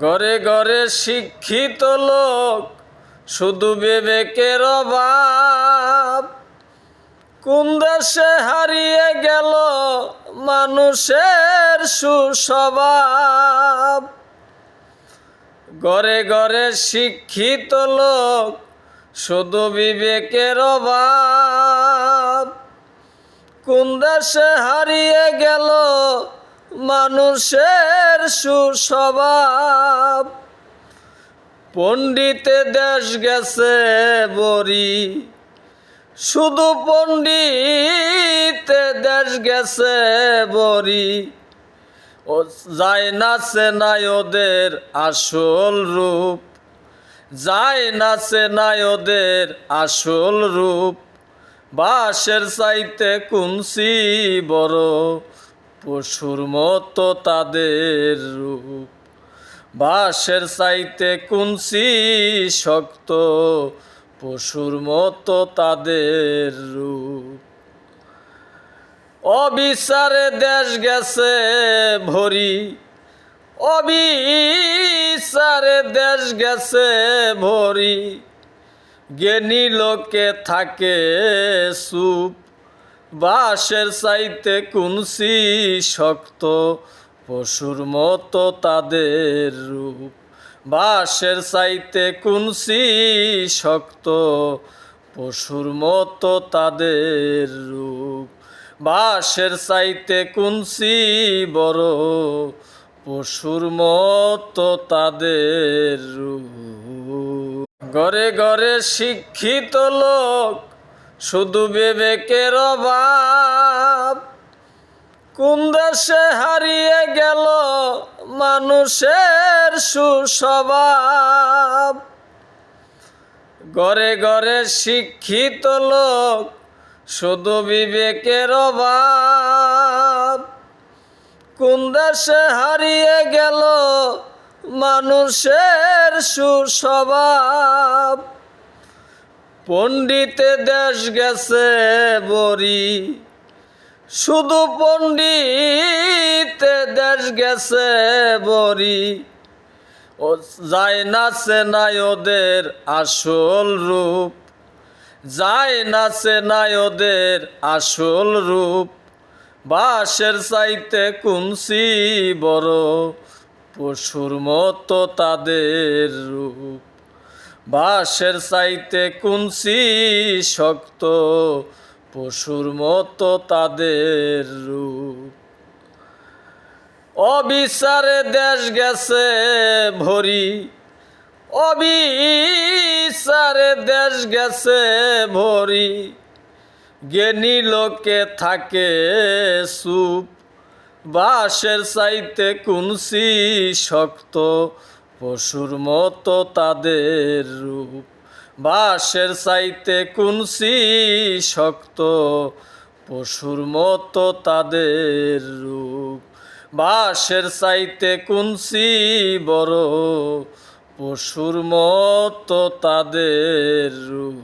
ঘরে ঘরে শিক্ষিত লোক, শুধু বিবেকের অভাব। কোন দেশে হারিয়ে গেল মানুষের সুস্বভাব। ঘরে ঘরে শিক্ষিত লোক, শুধু বিবেকের অভাব। কোন দেশে হারিয়ে গেল মানুষের সুস্বভাব। পণ্ডিতে দেশ গেছে বরি, শুধু পণ্ডিতে দেশ গেছে বরি। ও যায় নাচে নাই ওদের আসল রূপ, যায় নাচে নাই ওদের আসল রূপ। বাঁশের চাইতে কুঞ্চি বড়, পশুর মতো তাদের রূপ। বাঁশের চাইতে কুঞ্চি শক্ত, পশুর মতো তাদের রূপ। অবিচারে দেশ গেছে ভরি, অবিচারে দেশ গেছে ভরি। জ্ঞানী লোকে থাকে চুপ, বাঁশের চাইতে কুঞ্চি শক্ত, পশুর মতো তাদের রূপ। বাঁশের চাইতে কুঞ্চি শক্ত, পশুর মতো তাদের রূপ। বাঁশের চাইতে কুঞ্চি বড়, পশুর মতো তাদের রূপ। ঘরে ঘরে শিক্ষিত লোক, শুধু বিবেকের অভাব। কোন দেশে হারিয়ে গেল মানুষের সুস্বভাব। ঘরে ঘরে শিক্ষিত লোক, শুধু বিবেকের অভাব। কোন দেশে হারিয়ে গেল মানুষের সুস্বভাব। পণ্ডিতে দেশ গেছে বরি, শুধু পণ্ডিতে দেশ গেছে বরি। ও যায় নাচে নাই ওদের আসল রূপ, যায় নাচে নাই ওদের আসল রূপ। বাঁশের চাইতে কুঞ্চি বড়, পশুর মতো তাদের রূপ। বাঁশের চাইতে কুঞ্চি শক্ত, পশুর মতো তাদের রূপ। অবিচারে দেশ গেছে ভরি, অবিচারে দেশ গেছে ভরি। জ্ঞানী লোকে থাকে চুপ, বাঁশের চাইতে কুঞ্চি শক্ত, পশুর মতো তাদের রূপ। বাঁশের চাইতে কুঞ্চি শক্ত, পশুর মতো তাদের রূপ। বাঁশের চাইতে কুঞ্চি বড়, পশুর মতো তাদের রূপ।